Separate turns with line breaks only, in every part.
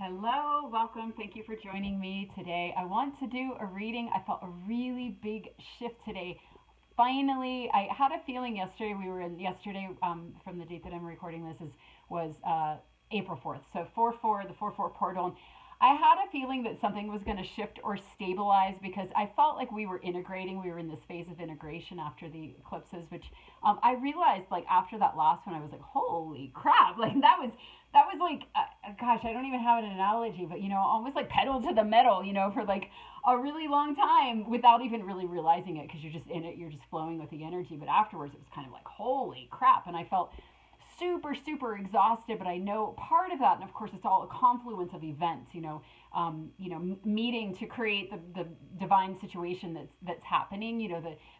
Hello, welcome. Thank you for joining me today. I want to do a reading. I felt a really big shift today. Finally, I had a feeling yesterday. We were in yesterday from the date that I'm recording this is was April 4th. So 4/4, the 4/4 portal. And I had a feeling that something was going to shift or stabilize because I felt like we were integrating. We were in this phase of integration after the eclipses, which I realized like after that last one, I was like, holy crap! Like that was like, gosh, I don't even have an analogy, but almost like pedal to the metal, for like a really long time without even really realizing it because you're just in it, you're just flowing with the energy. But afterwards, it was kind of like, holy crap. And I felt super, super exhausted, but I know part of that, and of course, it's all a confluence of events, meeting to create the divine situation that's happening,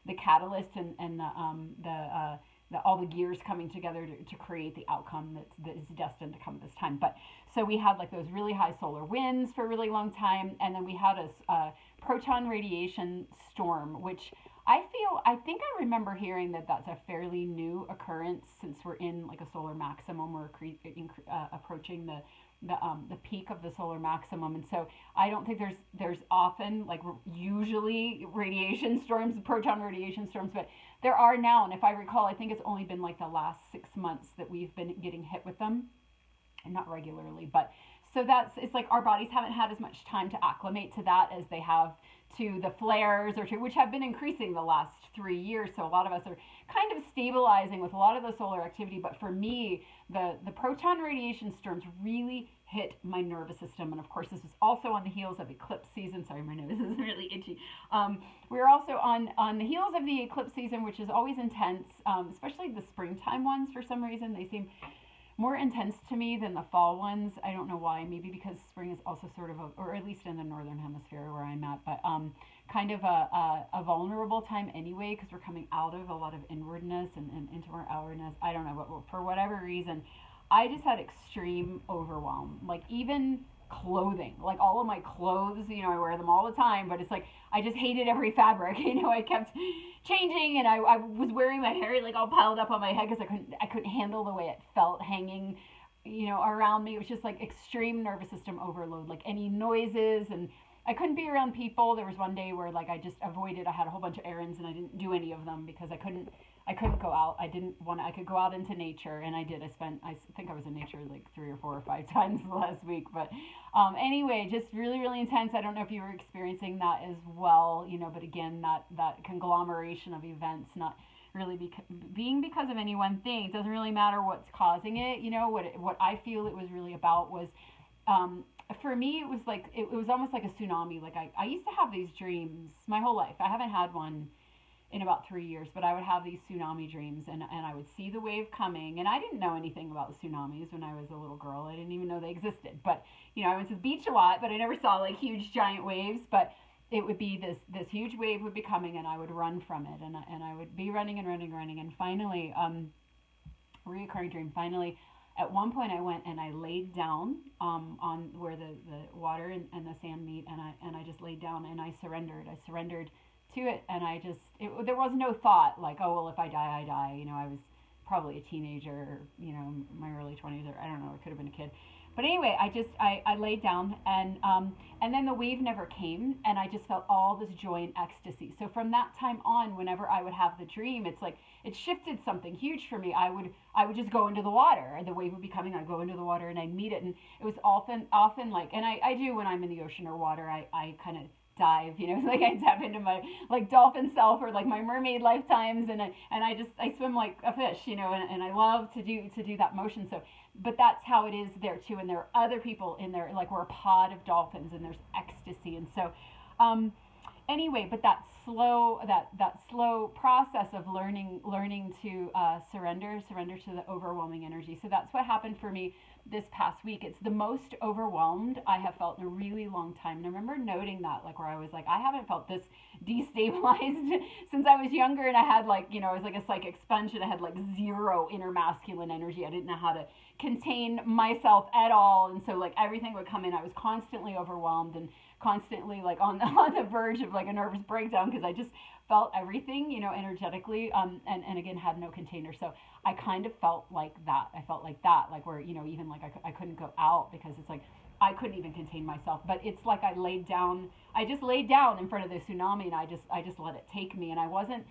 the catalyst and all the gears coming together to create the outcome that is destined to come this time. But so we had like those really high solar winds for a really long time, and then we had a proton radiation storm, which I think I remember hearing that that's a fairly new occurrence since we're in like a solar maximum. We're approaching the peak of the solar maximum, and so I don't think there's often like usually radiation storms, proton radiation storms, but there are now. And if I recall, I think it's only been like the last 6 months that we've been getting hit with them, and not regularly, but so it's like our bodies haven't had as much time to acclimate to that as they have to the flares or to which have been increasing the last 3 years. So a lot of us are kind of stabilizing with a lot of the solar activity. But for me, the proton radiation storms really hit my nervous system. And of course, this was also on the heels of eclipse season. Sorry, my nose is really itchy. We're also on the heels of the eclipse season, which is always intense, especially the springtime ones. For some reason, they seem more intense to me than the fall ones. I don't know why. Maybe because spring is also sort of or at least in the northern hemisphere where I'm at, but kind of a vulnerable time anyway because we're coming out of a lot of inwardness and into our outwardness. I don't know, but for whatever reason, I just had extreme overwhelm. Like even clothing, like all of my clothes, I wear them all the time, but it's like I just hated every fabric. I kept changing, and I was wearing my hair like all piled up on my head because I couldn't handle the way it felt hanging, around me. It was just like extreme nervous system overload, like any noises, and I couldn't be around people. There was one day where like I just avoided. I had a whole bunch of errands and I didn't do any of them because I couldn't go out. I didn't want to. I could go out into nature, and I did. I think I was in nature like 3 or 4 or 5 times last week. But anyway, just really, really intense. I don't know if you were experiencing that as well, but again, that conglomeration of events, not really being because of any one thing. It doesn't really matter what's causing it. What I feel it was really about was. For me, it was like it was almost like a tsunami. Like I used to have these dreams my whole life. I haven't had one in about 3 years, but I would have these tsunami dreams, and I would see the wave coming. And I didn't know anything about tsunamis when I was a little girl. I didn't even know they existed. But I went to the beach a lot, but I never saw like huge giant waves. But it would be this huge wave would be coming, and I would run from it, and I would be running and running, running, and finally, reoccurring dream. Finally, at one point, I went and I laid down on where the water and the sand meet, and I just laid down and I surrendered. I surrendered to it, and there was no thought like, oh well, if I die, I die. I was probably a teenager, my early 20s, or I don't know, it could have been a kid. But anyway, I laid down, and then the wave never came, and I just felt all this joy and ecstasy. So from that time on, whenever I would have the dream, it's like it shifted something huge for me. I would just go into the water, and the wave would be coming. I'd go into the water and I'd meet it, and it was often like, and I do when I'm in the ocean or water, I kind of dive, like I tap into my like dolphin self or like my mermaid lifetimes, and I swim like a fish, and I love to do that motion. So, but that's how it is there too, and there are other people in there, like we're a pod of dolphins, and there's ecstasy, and so. Anyway, but that slow process of learning to surrender to the overwhelming energy. So that's what happened for me this past week. It's the most overwhelmed I have felt in a really long time. And I remember noting that, like, where I was like, I haven't felt this destabilized since I was younger. And I had like, I was like a psychic sponge, and I had like zero inner masculine energy. I didn't know how to contain myself at all. And so like everything would come in. I was constantly overwhelmed and constantly like on on the verge of like a nervous breakdown because I just felt everything, energetically, and again had no container. So I kind of felt like that. I felt like that, like where even like I couldn't go out because it's like I couldn't even contain myself. But it's like I laid down. I just laid down in front of the tsunami, and I just let it take me. And I wasn't.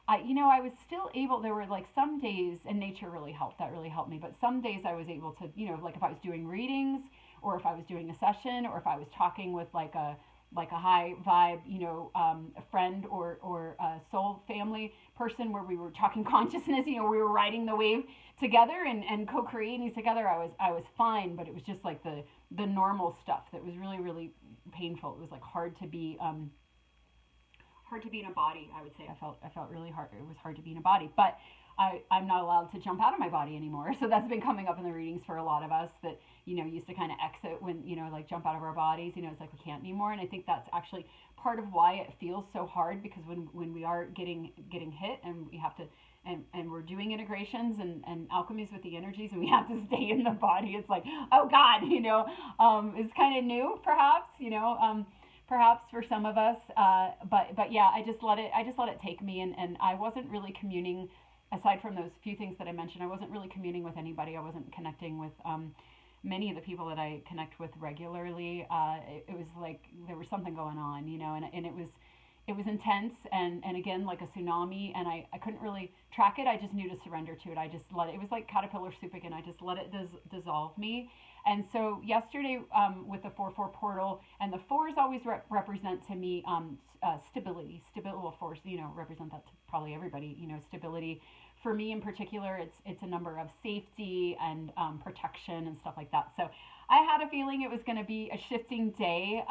I was still able. There were like some days, and nature really helped. That really helped me. But some days I was able to, like if I was doing readings, or if I was doing a session, or if I was talking with like a high vibe, a friend or a soul family person where we were talking consciousness, we were riding the wave together and co-creating together. I was fine, but it was just like the normal stuff that was really, really painful. It was like hard to be in a body. I would say I felt really hard. It was hard to be in a body, but I'm not allowed to jump out of my body anymore. So that's been coming up in the readings for a lot of us that, used to kind of exit when, like jump out of our bodies, it's like we can't anymore. And I think that's actually part of why it feels so hard, because when we are getting hit and we have to, and we're doing integrations and alchemies with the energies and we have to stay in the body, it's like, oh God, it's kind of new perhaps, perhaps for some of us, but yeah, I just let it take me, and I wasn't really communing, aside from those few things that I mentioned. I wasn't really communing with anybody. I wasn't connecting with many of the people that I connect with regularly. It was like there was something going on, and it was intense, and again, like a tsunami, and I couldn't really track it. I just knew to surrender to it. I just let it was like caterpillar soup again. I just let it dissolve me. And so yesterday, with the 4-4 portal, and the fours always represent to me stability. Stability, well, fours, represent that to probably everybody. Stability. For me in particular, it's a number of safety and protection and stuff like that. So I had a feeling it was going to be a shifting day.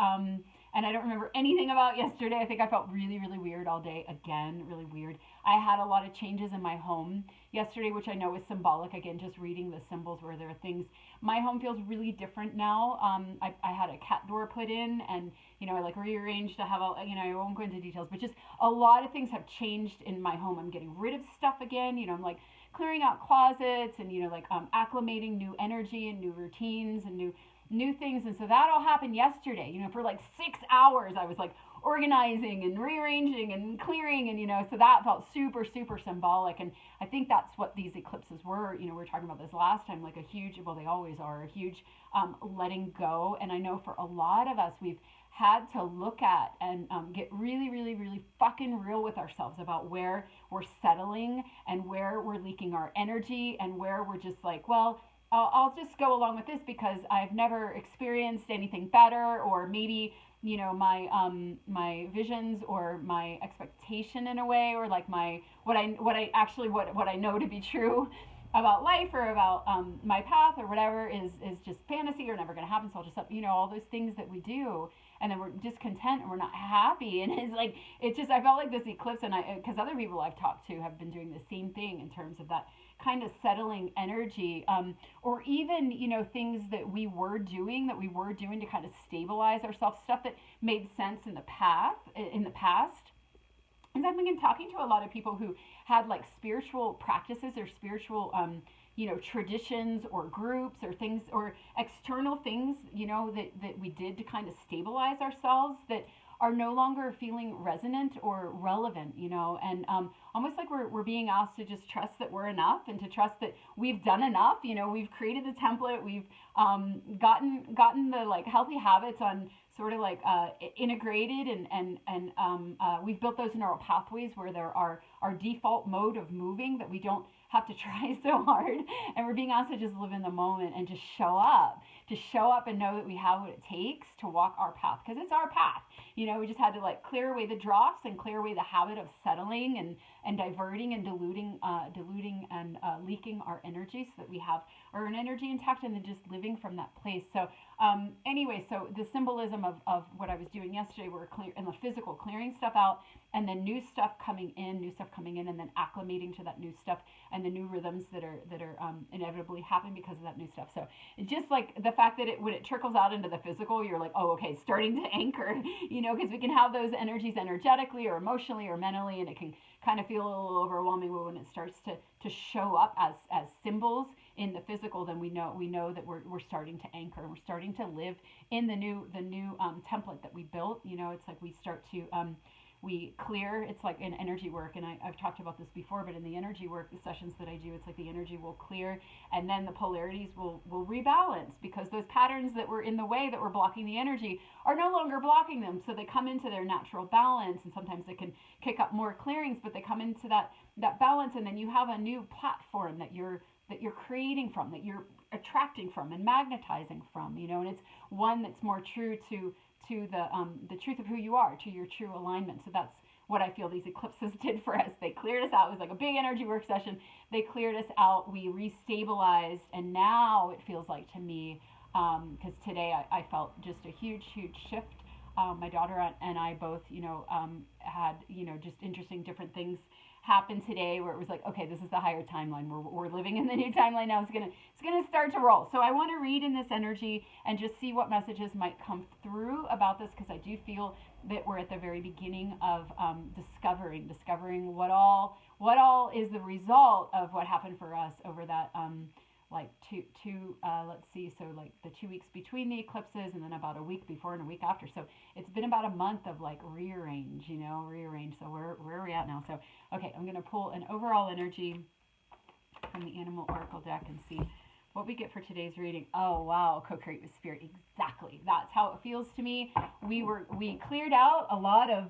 And I don't remember anything about yesterday. I think I felt really, really weird all day. Again, really weird. I had a lot of changes in my home yesterday, which I know is symbolic. Again, just reading the symbols where there are things. My home feels really different now. I had a cat door put in, and I like rearranged to have I won't go into details, but just a lot of things have changed in my home. I'm getting rid of stuff again. I'm like clearing out closets and like acclimating new energy and new routines and new things. And so that all happened yesterday. For like 6 hours I was like organizing and rearranging and clearing, and so that felt super, super symbolic. And I think that's what these eclipses were. We were talking about this last time, like a huge, well, they always are a huge letting go. And I know for a lot of us, we've had to look at and get really, really, really fucking real with ourselves about where we're settling and where we're leaking our energy, and where we're just like, well, I'll just go along with this because I've never experienced anything better, or maybe my visions or my expectation in a way, or like what I know to be true about life, or about my path or whatever is just fantasy or never going to happen. So I'll just all those things that we do, and then we're discontent and we're not happy, and it's just I felt like this eclipse, and because other people I've talked to have been doing the same thing in terms of that kind of settling energy, or even things that we were doing to kind of stabilize ourselves, stuff that made sense in the past. And I've been talking to a lot of people who had like spiritual practices or spiritual traditions or groups or things or external things that we did to kind of stabilize ourselves, that are no longer feeling resonant or relevant, and almost like we're being asked to just trust that we're enough, and to trust that we've done enough. We've created the template, we've gotten the like healthy habits on sort of like integrated, and we've built those neural pathways where there are our default mode of moving, that we don't have to try so hard, and we're being asked to just live in the moment and just show up and know that we have what it takes to walk our path, because it's our path. We just had to like clear away the dross and clear away the habit of settling and diverting and diluting and leaking our energy, so that we have our own energy intact, and then just living from that place. So anyway, so the symbolism of what I was doing yesterday were clear in the physical, clearing stuff out, and then new stuff coming in, and then acclimating to that new stuff and the new rhythms that are inevitably happen because of that new stuff. So it's just like the fact that when it trickles out into the physical, you're like, oh, okay, starting to anchor, because we can have those energies energetically or emotionally or mentally, and it can kind of feel a little overwhelming. But when it starts to show up as symbols in the physical, then we know that we're starting to anchor, and we're starting to live in the new template that we built. It's like we start to we clear. It's like in energy work, and I've talked about this before, but in the energy work sessions that I do, it's like the energy will clear, and then the polarities will rebalance, because those patterns that were in the way, that were blocking the energy, are no longer blocking them. So they come into their natural balance, and sometimes they can kick up more clearings, but they come into that balance, and then you have a new platform that you're creating from, that you're attracting from and magnetizing from, and it's one that's more true to the truth of who you are, to your true alignment. So that's what I feel these eclipses did for us. They cleared us out. It was like a big energy work session. They cleared us out. We restabilized, and now it feels like to me, because today I felt just a huge shift. My daughter and I both, had, just interesting different things happen today, where it was like, okay, this is the higher timeline. We're living in the new timeline now. It's gonna start to roll. So I want to read in this energy and just see what messages might come through about this, because I do feel that we're at the very beginning of discovering what all is the result of what happened for us over that like let's see, so like the 2 weeks between the eclipses, and then about a week before and a week after. So it's been about a month of like rearrange. So where are we at now? So okay, I'm going to pull an overall energy from the Animal Oracle deck and see what we get for today's reading. Oh wow, co-create with spirit. Exactly, that's how it feels to me. We cleared out a lot of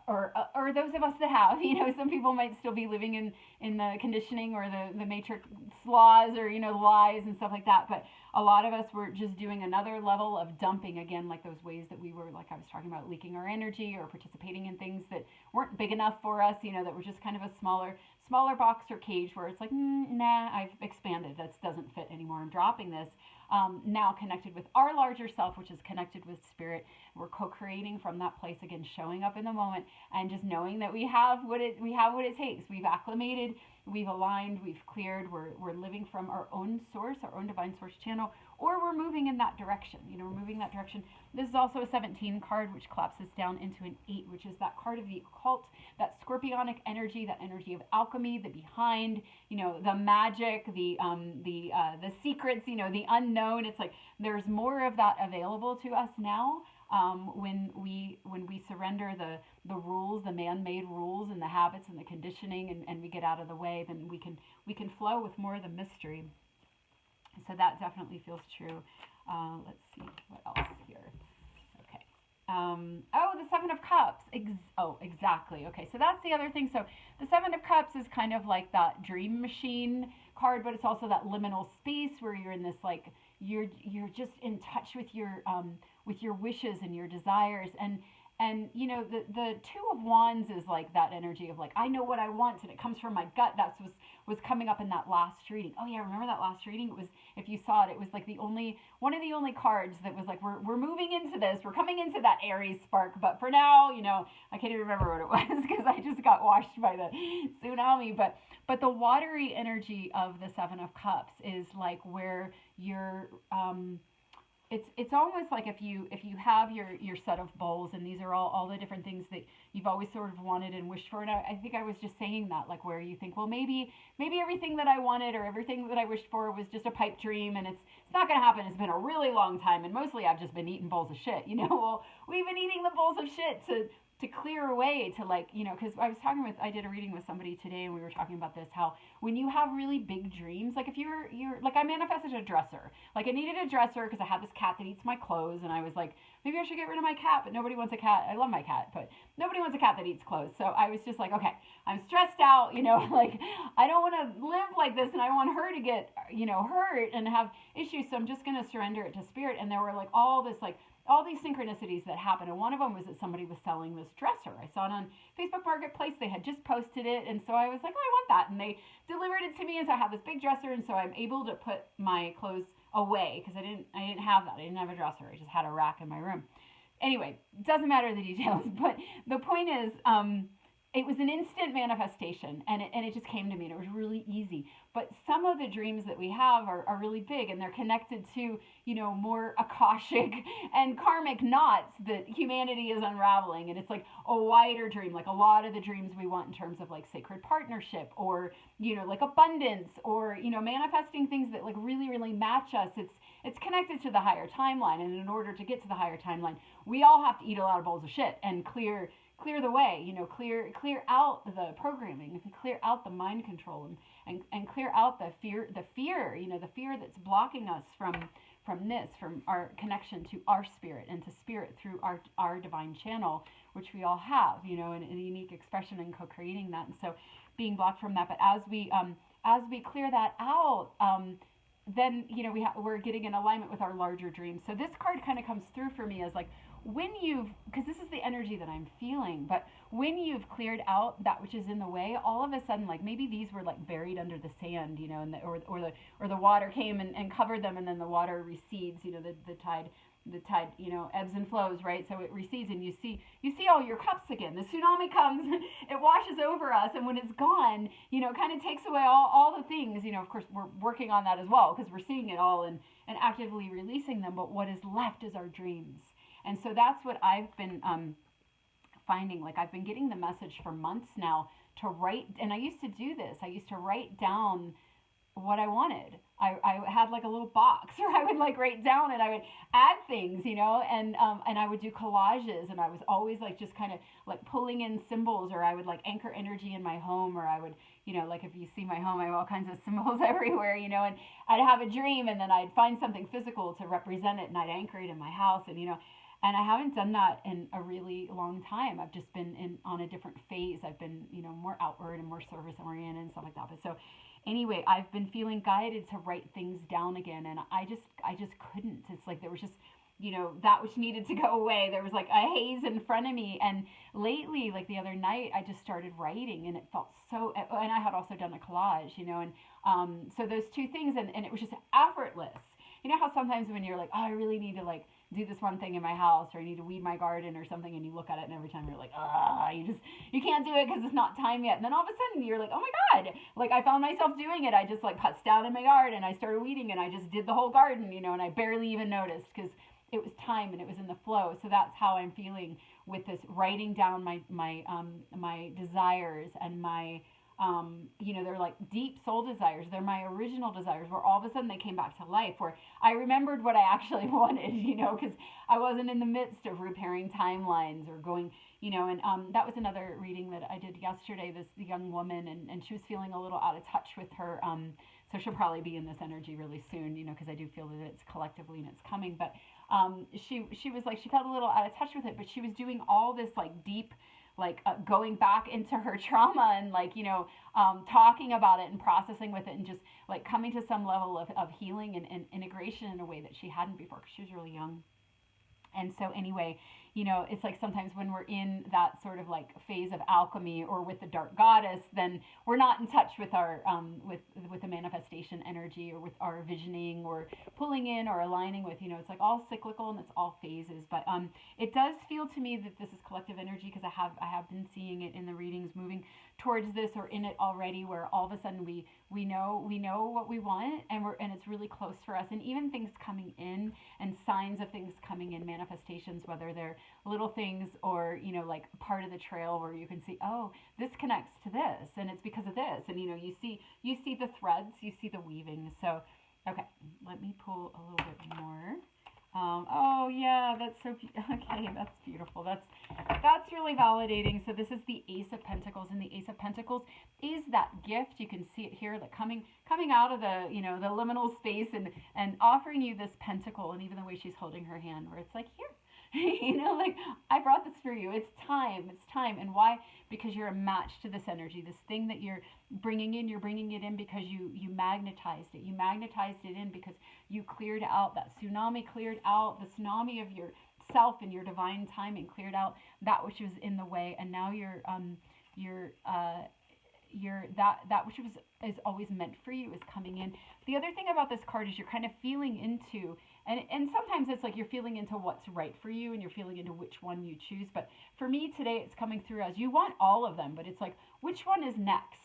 or those of us that have, some people might still be living in the conditioning or the matrix laws, or, lies and stuff like that. But a lot of us were just doing another level of dumping, again, like those ways that we were, like I was talking about, leaking our energy or participating in things that weren't big enough for us, that were just kind of a smaller box or cage, where it's like, nah, I've expanded. This doesn't fit anymore. I'm dropping this. Now connected with our larger self, which is connected with spirit. We're co-creating from that place again, showing up in the moment, and just knowing that we have what it takes. We've acclimated, we've aligned, we've cleared. We're living from our own source, our own divine source channel, or we're moving in that direction. We're moving that direction. This is also a 17 card, which collapses down into an 8, which is that card of the occult, that scorpionic energy, that energy of alchemy, the behind, the magic, the secrets, the unknown. It's like there's more of that available to us now. When we surrender the rules, the man-made rules and the habits and the conditioning, and we get out of the way, then we can flow with more of the mystery. So that definitely feels true. Let's see what else here. Okay. The Seven of Cups. Exactly. Okay, so that's the other thing. So the Seven of Cups is kind of like that dream machine card, but it's also that liminal space where you're in this, like, you're just in touch with your wishes and your desires, and the Two of Wands is like that energy of like, I know what I want, and it comes from my gut. That's was coming up in that last reading. Oh yeah, remember that last reading? It was, if you saw it, it was like one of the only cards that was like, we're moving into this, we're coming into that Aries spark, but for now, I can't even remember what it was because I just got washed by the tsunami. But the watery energy of the Seven of Cups is like where you're it's almost like if you have your set of bowls, and these are all the different things that you've always sort of wanted and wished for. And I think I was just saying that, like, where you think, well, maybe everything that I wanted or everything that I wished for was just a pipe dream, and it's not going to happen. It's been a really long time, and mostly I've just been eating bowls of shit. Well, we've been eating the bowls of shit to clear away, to, like, because I did a reading with somebody today, and we were talking about this, how when you have really big dreams, like if you're like, I manifested a dresser, like I needed a dresser because I had this cat that eats my clothes, and I was like, maybe I should get rid of my cat, but nobody wants a cat. I love my cat, but nobody wants a cat that eats clothes. So I was just like, okay, I'm stressed out, like I don't want to live like this, and I want her to get, hurt and have issues. So I'm just going to surrender it to spirit. And there were like all these synchronicities that happened. And one of them was that somebody was selling this dresser. I saw it on Facebook Marketplace. They had just posted it. And so I was like, oh, I want that. And they delivered it to me. And so I have this big dresser. And so I'm able to put my clothes away because I didn't have that. I didn't have a dresser. I just had a rack in my room. Anyway, it doesn't matter the details. But the point is, it was an instant manifestation, and it just came to me, and it was really easy. But some of the dreams that we have are really big, and they're connected to, more Akashic and karmic knots that humanity is unraveling. And it's like a wider dream, like a lot of the dreams we want in terms of like sacred partnership, or, like abundance, or, manifesting things that like really, really match us. It's connected to the higher timeline. And in order to get to the higher timeline, we all have to eat a lot of bowls of shit and clear clear the way, clear out the programming, if we clear out the mind control, and clear out the fear, the fear that's blocking us from our connection to our spirit and to spirit through our divine channel, which we all have, and a unique expression in co-creating that. And so being blocked from that, but as we clear that out, then we're getting in alignment with our larger dreams. So this card kind of comes through for me as like, because this is the energy that I'm feeling, but when you've cleared out that which is in the way, all of a sudden, like maybe these were like buried under the sand, and or the water came and covered them, and then the water recedes, the tide, ebbs and flows, right? So it recedes, and you see all your cups again. The tsunami comes, it washes over us, and when it's gone, kind of takes away all the things. Of course, we're working on that as well, because we're seeing it all and actively releasing them. But what is left is our dreams. And so that's what I've been finding. Like, I've been getting the message for months now to write, and I used to do this. I used to write down what I wanted. I had like a little box where I would like write down, and I would add things, and I would do collages, and I was always like just kind of like pulling in symbols, or I would like anchor energy in my home, or I would, like if you see my home, I have all kinds of symbols everywhere, and I'd have a dream, and then I'd find something physical to represent it, and I'd anchor it in my house, and and I haven't done that in a really long time. I've just been on a different phase. I've been, more outward and more service oriented and stuff like that. But so anyway, I've been feeling guided to write things down again. And I just couldn't. It's like there was just, that which needed to go away. There was like a haze in front of me. And lately, like the other night, I just started writing, and it felt so, and I had also done a collage, and so those two things, and it was just effortless. You know how sometimes when you're like, oh, I really need to like do this one thing in my house, or I need to weed my garden or something, and you look at it, and every time you're like, you can't do it because it's not time yet. And then all of a sudden you're like, oh my God, like I found myself doing it. I just like putzed down in my garden, and I started weeding, and I just did the whole garden, and I barely even noticed because it was time and it was in the flow. So that's how I'm feeling with this, writing down my desires and my they're like deep soul desires. They're my original desires, where all of a sudden they came back to life, where I remembered what I actually wanted, because I wasn't in the midst of repairing timelines or going, and that was another reading that I did yesterday, this young woman, and she was feeling a little out of touch with her, so she'll probably be in this energy really soon, because I do feel that it's collectively and it's coming, but she was like, she felt a little out of touch with it, but she was doing all this like deep, like going back into her trauma, and like, talking about it and processing with it, and just like coming to some level of healing and integration in a way that she hadn't before, because she was really young. And so anyway, it's like sometimes when we're in that sort of like phase of alchemy or with the dark goddess, then we're not in touch with our with the manifestation energy, or with our visioning, or pulling in or aligning with, it's like all cyclical and it's all phases. But it does feel to me that this is collective energy, because I have been seeing it in the readings, moving towards this or in it already, where all of a sudden we know what we want, and it's really close for us, and even things coming in and signs of things coming in, manifestations, whether they're little things or like part of the trail where you can see, oh, this connects to this, and it's because of this, and you see the threads, you see the weaving. So okay, let me pull a little bit more. Oh yeah, that's so okay. That's beautiful. That's really validating. So this is the Ace of Pentacles, and the Ace of Pentacles is that gift. You can see it here, like coming out of the the liminal space, and offering you this pentacle, and even the way she's holding her hand, where it's like, here. Like, I brought this for you. It's time. And why? Because you're a match to this energy, this thing that you're bringing in because you magnetized it. You magnetized it in because you cleared out that tsunami, cleared out the tsunami of your self and your divine timing, cleared out that which was in the way. And now that which is always meant for you is coming in. The other thing about this card is you're kind of feeling into, and sometimes it's like you're feeling into what's right for you, and you're feeling into which one you choose. But for me today, it's coming through as you want all of them, but it's like, which one is next?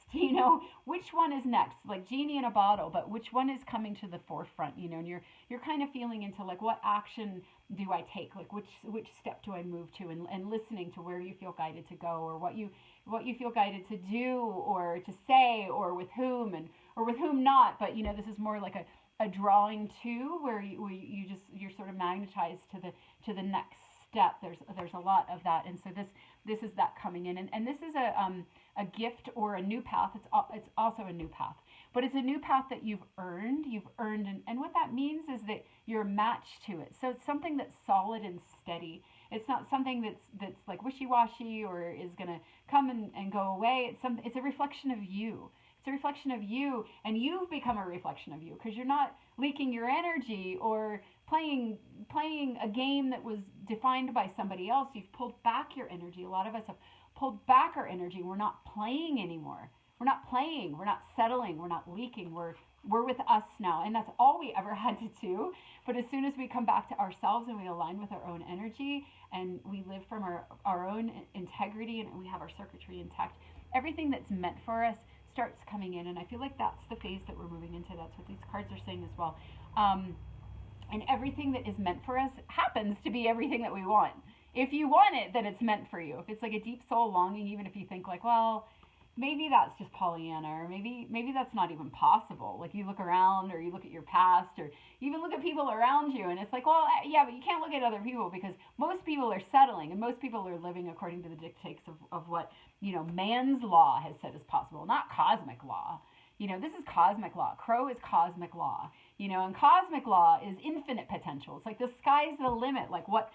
Which one is next? Like genie in a bottle, but which one is coming to the forefront? And you're kind of feeling into like, what action do I take? Like which step do I move to? And listening to where you feel guided to go, or what you feel guided to do or to say, or with whom or with whom not. But this is more like a drawing to where you're sort of magnetized to the next step. There's a lot of that, and so this is that coming in, and this is a gift or a new path. It's also a new path, but it's a new path that you've earned. And what that means is that you're matched to it. So it's something that's solid and steady. It's not something that's like wishy-washy or is gonna come and go away. It's a reflection of you. It's a reflection of you, and you've become a reflection of you because you're not leaking your energy or playing a game that was defined by somebody else. You've pulled back your energy. A lot of us have pulled back our energy. We're not playing anymore. We're not playing. We're not settling. We're not leaking. We're with us now, and that's all we ever had to do. But as soon as we come back to ourselves and we align with our own energy and we live from our own integrity and we have our circuitry intact, everything that's meant for us starts coming in. And I feel like that's the phase that we're moving into. That's what these cards are saying as well. And everything that is meant for us happens to be everything that we want. If you want it, then it's meant for you. If it's like a deep soul longing, even if you think like, well, maybe that's just Pollyanna, or maybe that's not even possible. Like you look around or you look at your past or even look at people around you and it's like, well, yeah, but you can't look at other people because most people are settling and most people are living according to the dictates of what, man's law has said is possible, not cosmic law. This is cosmic law. Crow is cosmic law, and cosmic law is infinite potential. It's like the sky's the limit. Like what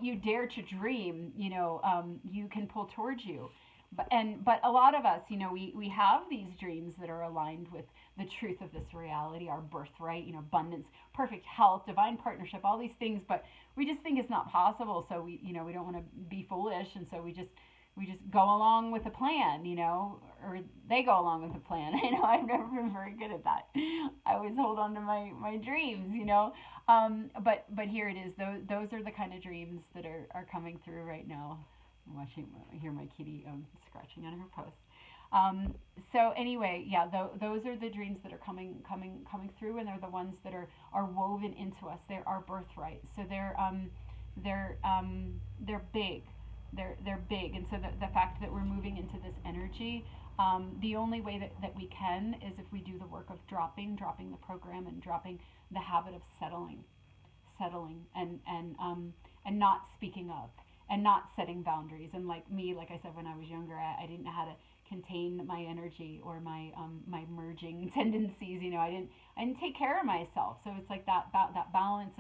you dare to dream, you can pull towards you. But a lot of us, we have these dreams that are aligned with the truth of this reality, our birthright, abundance, perfect health, divine partnership, all these things. But we just think it's not possible. So we don't want to be foolish, and so we just go along with the plan, or they go along with the plan. I've never been very good at that. I always hold on to my dreams, But here it is. Those are the kind of dreams that are coming through right now. I hear my kitty scratching on her post. So anyway, yeah, those are the dreams that are coming through, and they're the ones that are woven into us. They're our birthright. So they're big. They're big, and so the fact that we're moving into this energy, the only way that we can is if we do the work of dropping the program and dropping the habit of settling, and not speaking up. And not setting boundaries. And like me, like I said, when I was younger, I didn't know how to contain my energy or my merging tendencies. I didn't take care of myself. So it's like that balance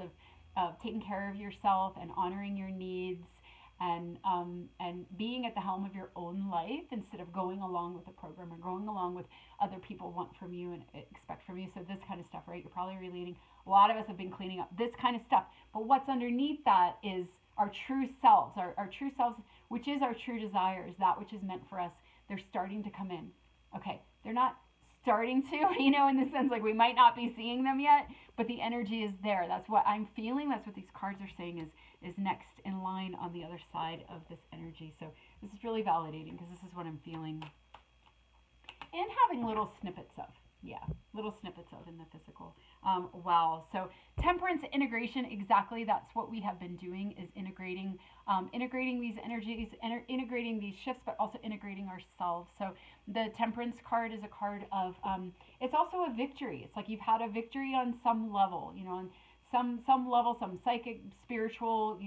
of taking care of yourself and honoring your needs and being at the helm of your own life instead of going along with the program or going along with other people want from you and expect from you. So this kind of stuff, right? You're probably relating. A lot of us have been cleaning up this kind of stuff. But what's underneath that is our true selves, our true selves, which is our true desires, that which is meant for us. They're starting to come in. Okay, they're not starting to, in the sense like we might not be seeing them yet, but the energy is there. That's what I'm feeling. That's what these cards are saying is next in line on the other side of this energy. So this is really validating because this is what I'm feeling and having little snippets of. Yeah, little snippets of in the physical. Wow. So temperance integration, exactly. That's what we have been doing is integrating these energies, integrating these shifts, but also integrating ourselves. So the temperance card is a card of, it's also a victory. It's like you've had a victory on some level, on some level, some psychic, spiritual,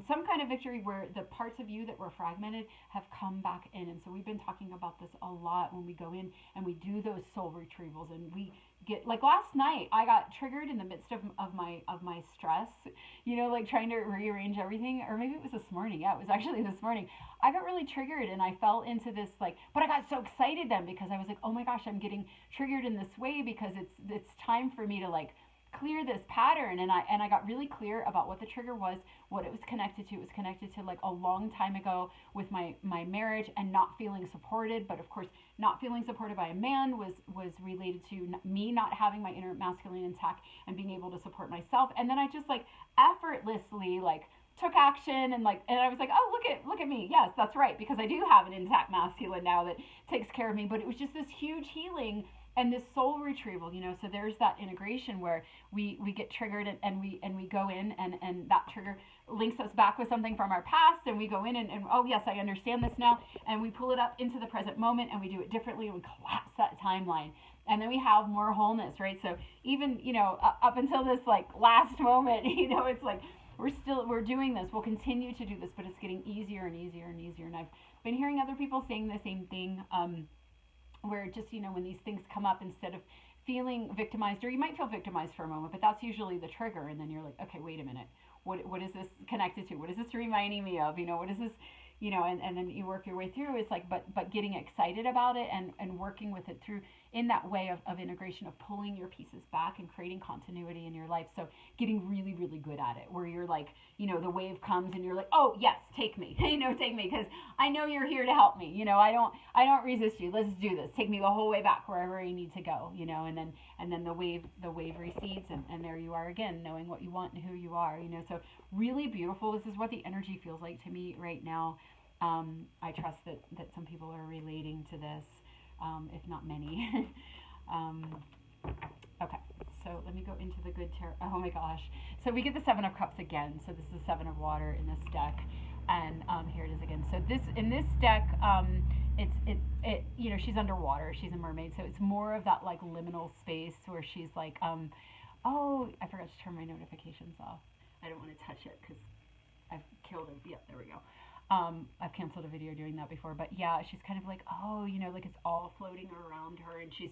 some kind of victory where the parts of you that were fragmented have come back in. And so we've been talking about this a lot when we go in and we do those soul retrievals, and we get, like last night, I got triggered in the midst of my stress, like trying to rearrange everything, or maybe it was this morning. Yeah, it was actually this morning. I got really triggered and I fell into this but I got so excited then because I was like, oh my gosh, I'm getting triggered in this way because it's time for me to clear this pattern. And I got really clear about what the trigger was, what it was connected to. It was connected to a long time ago with my marriage and not feeling supported. But of course, not feeling supported by a man was related to me not having my inner masculine intact and being able to support myself. And then I just effortlessly took action and I was like, oh, look at me. Yes, that's right. Because I do have an intact masculine now that takes care of me. But it was just this huge healing and this soul retrieval, so there's that integration where we get triggered and we go in and that trigger links us back with something from our past, and we go in and oh yes, I understand this now, and we pull it up into the present moment and we do it differently and we collapse that timeline. And then we have more wholeness, right? So even, up until this last moment, it's we're doing this. We'll continue to do this, but it's getting easier and easier and easier. And I've been hearing other people saying the same thing. Where just, when these things come up, instead of feeling victimized, or you might feel victimized for a moment, but that's usually the trigger. And then you're like, okay, wait a minute. What is this connected to? What is this reminding me of? What is this, and then you work your way through. It's like, but getting excited about it and working with it through in that way of integration, of pulling your pieces back and creating continuity in your life. So getting really, really good at it, where you're like, the wave comes and you're like, oh yes, take me, take me, because I know you're here to help me. I don't resist you. Let's do this. Take me the whole way back wherever you need to go. And then the wave recedes, and there you are again, knowing what you want and who you are. So really beautiful. This is what the energy feels like to me right now. I trust that some people are relating to this, if not many. Okay, so let me go into the good tarot. Oh my gosh. So we get the Seven of Cups again. So this is the Seven of Water in this deck. And here it is again. So in this deck, she's underwater. She's a mermaid. So it's more of that like liminal space where she's like, oh, I forgot to turn my notifications off. I don't want to touch it because I've killed it. Yeah, there we go. I've canceled a video doing that before, but yeah, she's kind of like, oh, like it's all floating around her, and she's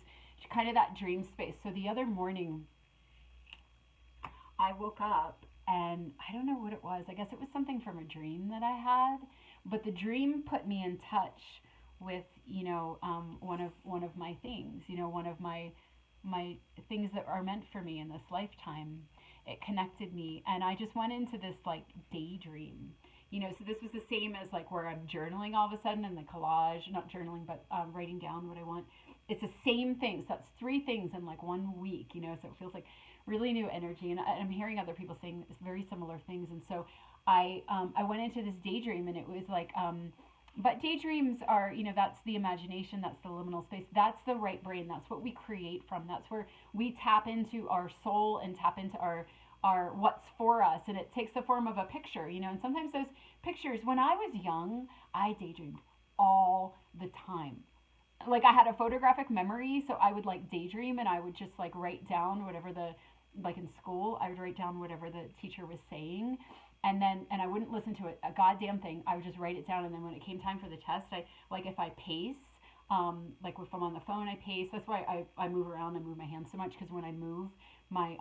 kind of that dream space. So the other morning, I woke up and I don't know what it was. I guess it was something from a dream that I had, but the dream put me in touch with, one of my things, one of my things that are meant for me in this lifetime. It connected me, and I just went into this like daydream. So this was the same as like where I'm journaling all of a sudden in the collage, not journaling, but writing down what I want. It's the same thing. So that's 3 things in like 1 week, so it feels like really new energy. And I'm hearing other people saying very similar things. And so I went into this daydream, and it was like, but daydreams are, that's the imagination, that's the liminal space, that's the right brain, that's what we create from. That's where we tap into our soul and tap into our what's for us, and it takes the form of a picture, and sometimes those pictures, when I was young, I daydreamed all the time. Like I had a photographic memory, so I would like daydream, and I would just like write down whatever like in school, I would write down whatever the teacher was saying, and I wouldn't listen to a goddamn thing. I would just write it down, and then when it came time for the test, if I pace, like if I'm on the phone, I pace. That's why I move around and move my hands so much, because when I move, my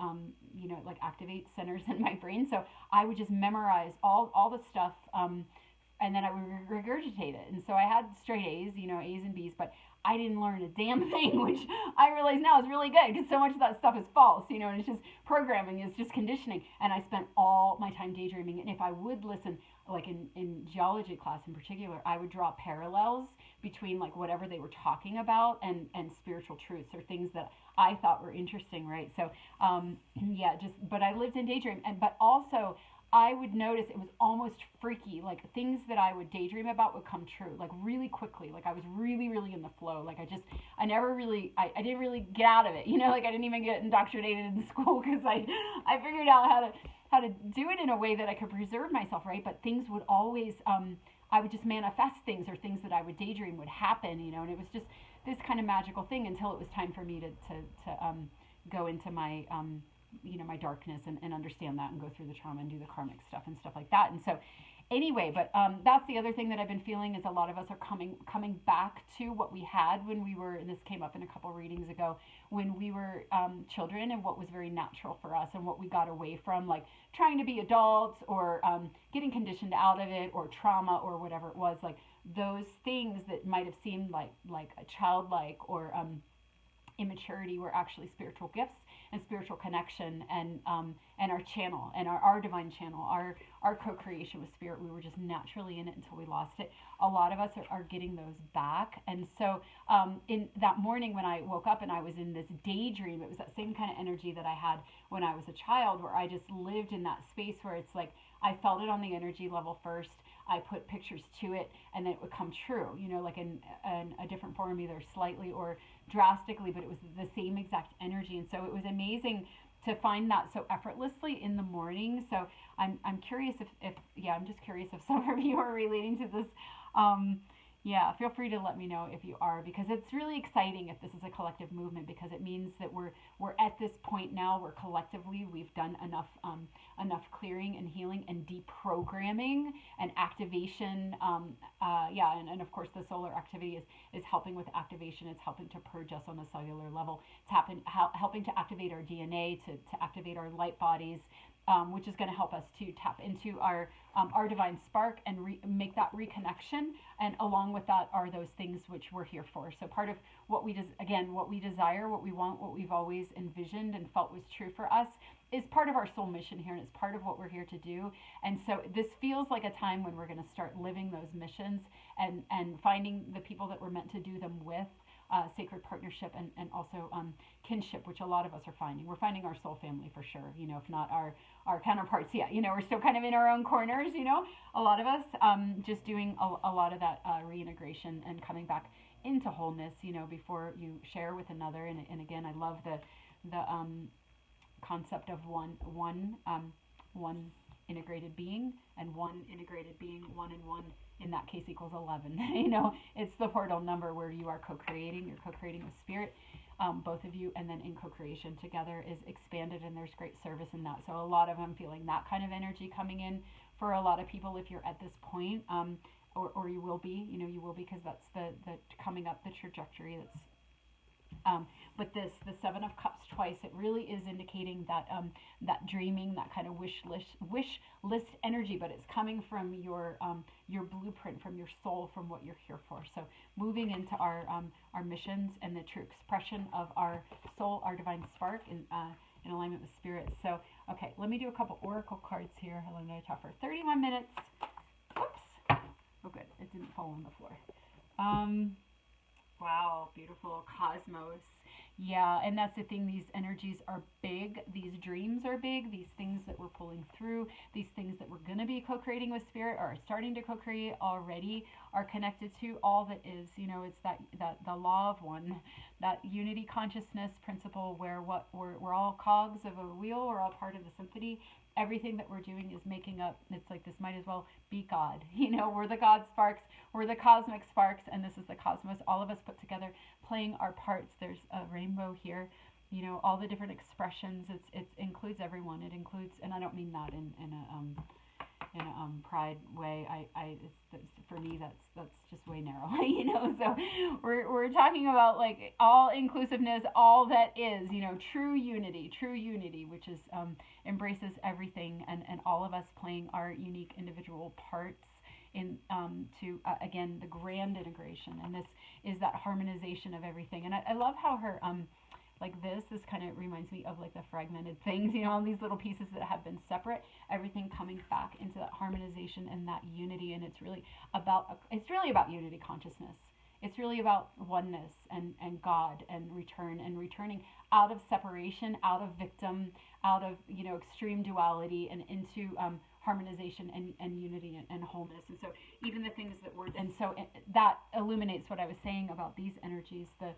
like activate centers in my brain. So I would just memorize all the stuff, and then I would regurgitate it. And so I had straight A's, A's and B's, but I didn't learn a damn thing, which I realize now is really good, because so much of that stuff is false, and it's just programming, it's just conditioning. And I spent all my time daydreaming. And if I would listen, like in geology class in particular, I would draw parallels between like whatever they were talking about and spiritual truths, or things that I thought were interesting, right? So but I lived in daydream, but also I would notice it was almost freaky, like things that I would daydream about would come true, like really quickly. Like I was really, really in the flow. Like I didn't really get out of it, like I didn't even get indoctrinated in school, because I figured out how to do it in a way that I could preserve myself, right? But things would always, I would just manifest things, or things that I would daydream would happen, and it was just this kind of magical thing until it was time for me to go into my, my darkness and understand that, and go through the trauma and do the karmic stuff and stuff like that. And so anyway, but that's the other thing that I've been feeling, is a lot of us are coming back to what we had when we were, and this came up in a couple readings ago, when we were children, and what was very natural for us, and what we got away from, like trying to be adults, or getting conditioned out of it, or trauma, or whatever it was, like those things that might have seemed like a childlike or immaturity were actually spiritual gifts and spiritual connection, and our channel, and our divine channel, our co-creation with spirit. We were just naturally in it until we lost it. A lot of us are getting those back. And so in that morning when I woke up and I was in this daydream, it was that same kind of energy that I had when I was a child, where I just lived in that space where it's like I felt it on the energy level first. I put pictures to it, and then it would come true, like in a different form, either slightly or drastically, but it was the same exact energy. And so it was amazing to find that so effortlessly in the morning. So I'm curious if I'm just curious if some of you are relating to this, Yeah, feel free to let me know if you are, because it's really exciting if this is a collective movement, because it means that we're at this point now where collectively we've done enough clearing and healing and deprogramming and activation. Yeah, and of course the solar activity is helping with activation. It's helping to purge us on a cellular level. It's helping to activate our DNA, to activate our light bodies, which is going to help us to tap into our divine spark and make that reconnection. And along with that are those things which we're here for. So part of what what we desire, what we want, what we've always envisioned and felt was true for us is part of our soul mission here, and it's part of what we're here to do. And so this feels like a time when we're going to start living those missions and finding the people that we're meant to do them with. Sacred partnership and also kinship, which a lot of us are finding. We're finding our soul family for sure, if not our counterparts yet. We're still kind of in our own corners, a lot of us, just doing a lot of that reintegration and coming back into wholeness, before you share with another. And again, I love the concept of one integrated being, and one integrated being, one and one in that case equals 11. It's the portal number where you are co-creating. You're co-creating with spirit, both of you, and then in co-creation together is expanded, and there's great service in that. So a lot of I'm feeling that kind of energy coming in for a lot of people if you're at this point, or you will be, you will be, because that's the coming up the trajectory that's. But the Seven of Cups twice, it really is indicating that that dreaming, that kind of wish list energy, but it's coming from your blueprint, from your soul, from what you're here for. So moving into our missions and the true expression of our soul, our divine spark, in alignment with spirit. So okay, let me do a couple oracle cards here. I'm going to talk for 31 minutes. Oops. Oh, good. It didn't fall on the floor. Wow, beautiful cosmos. Yeah, and that's the thing. These energies are big. These dreams are big. These things that we're pulling through, these things that we're going to be co-creating with spirit, or are starting to co-create already, are connected to all that is. It's that the law of one, that unity consciousness principle, where we're all cogs of a wheel. We're all part of the symphony. Everything that we're doing is making up. It's like this might as well be God. We're the God sparks. We're the cosmic sparks, and this is the cosmos. All of us put together, playing our parts. There's a rainbow here. All the different expressions. It includes everyone. It includes, and I don't mean that in a pride way. For me, that's just way narrow. So we're talking about like all inclusiveness, all that is. True unity, which is embraces everything, and all of us playing our unique individual parts in to again the grand integration. And this is that harmonization of everything. And I love how her like this kind of reminds me of like the fragmented things, all these little pieces that have been separate, everything coming back into that harmonization and that unity. And it's really about unity consciousness. It's really about oneness and God and returning out of separation, out of victim, out of extreme duality, and into harmonization and unity and wholeness. And so even the things that illuminates what I was saying about these energies, the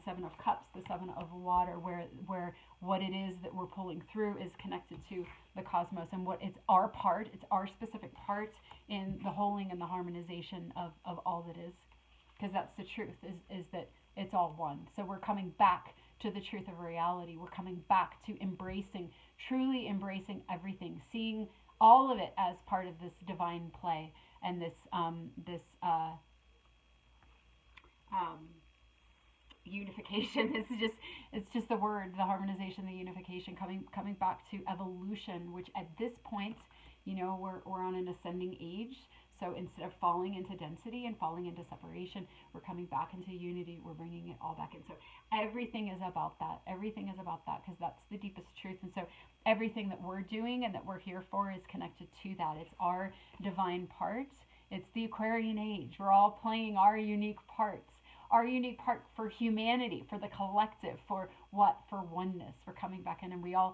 Seven of Cups, the Seven of Water, where what it is that we're pulling through is connected to the cosmos, and what it's our part, it's our specific part in the holding and the harmonization of all that is, because that's the truth, is that it's all one. So we're coming back to the truth of reality. We're coming back to truly embracing everything, seeing all of it as part of this divine play, and this unification. It's just the word, the harmonization, the unification, coming back to evolution, which at this point, we're on an ascending age. So instead of falling into density and falling into separation, we're coming back into unity. We're bringing it all back in. So everything is about that. Everything is about that, because that's the deepest truth. And so everything that we're doing and that we're here for is connected to that. It's our divine part. It's the Aquarian age. We're all playing our unique parts. Our unique part for humanity, for the collective, for what? For oneness. We're coming back in, and we all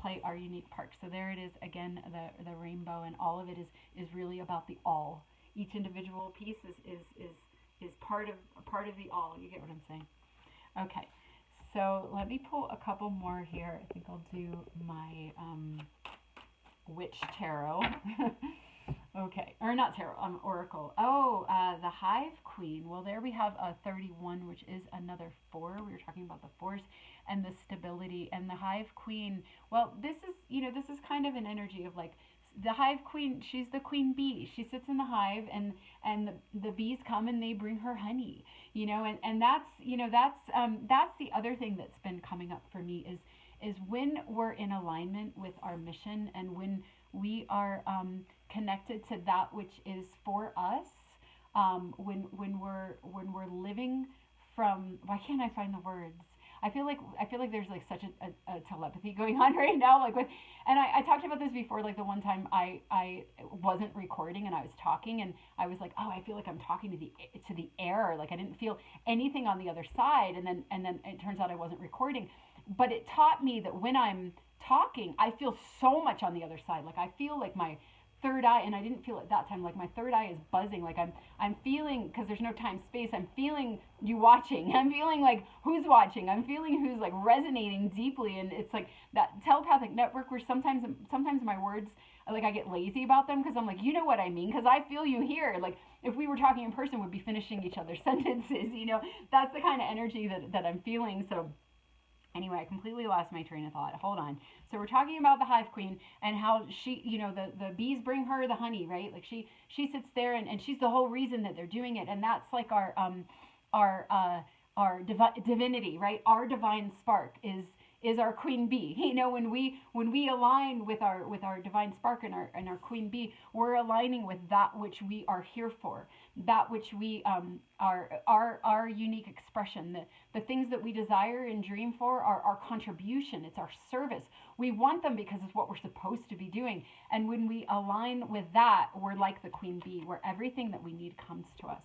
play our unique part. So there it is again, the rainbow, and all of it is really about the all. Each individual piece is part of the all. You get what I'm saying? Okay. So let me pull a couple more here. I think I'll do my witch tarot. Okay, or not tarot, oracle. Oh, the Hive Queen. Well, there we have a 31, which is another four. We were talking about the force and the stability, and the Hive Queen. Well, this is, this is kind of an energy of like the Hive Queen. She's the queen bee. She sits in the hive, and the bees come and they bring her honey. And that's, that's the other thing that's been coming up for me is when we're in alignment with our mission, and when we are connected to that which is for us. When we're living from, why can't I find the words? I feel like there's like such a telepathy going on right now. Like with, and I talked about this before. Like the one time I wasn't recording and I was talking, and I was like, oh, I feel like I'm talking to the air. Like I didn't feel anything on the other side, and then it turns out I wasn't recording. But it taught me that when I'm talking, I feel so much on the other side. Like I feel like my third eye, and I didn't feel it that time. Like my third eye is buzzing. Like I'm feeling, because there's no time space. I'm feeling you watching. I'm feeling like who's watching. I'm feeling who's like resonating deeply, and it's like that telepathic network where sometimes my words, like I get lazy about them because I'm like, you know what I mean, because I feel you here. Like if we were talking in person, we'd be finishing each other's sentences. That's the kind of energy that I'm feeling. So anyway, I completely lost my train of thought. Hold on. So we're talking about the Hive Queen and how she, the bees bring her the honey, right? Like she sits there, and she's the whole reason that they're doing it. And that's like our divinity, right? Our divine spark is our queen bee. When we align with our divine spark and our queen bee, we're aligning with that which we are here for, that which we our unique expression, the things that we desire and dream for are our contribution. It's our service. We want them because it's what we're supposed to be doing. And when we align with that, we're like the queen bee, where everything that we need comes to us.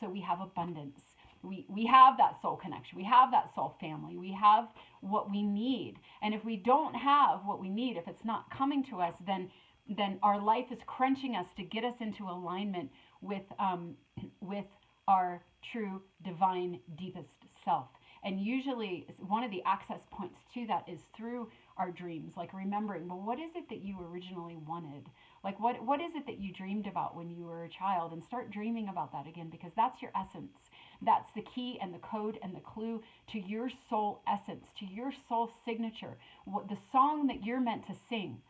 So we have abundance. We have that soul connection. We have that soul family. We have what we need. And if we don't have what we need, if it's not coming to us, then our life is crunching us to get us into alignment with our true divine deepest self. And usually one of the access points to that is through our dreams, like remembering, well, what is it that you originally wanted? Like what is it that you dreamed about when you were a child? And start dreaming about that again, because that's your essence. That's the key and the code and the clue to your soul essence, to your soul signature, what the song that you're meant to sing.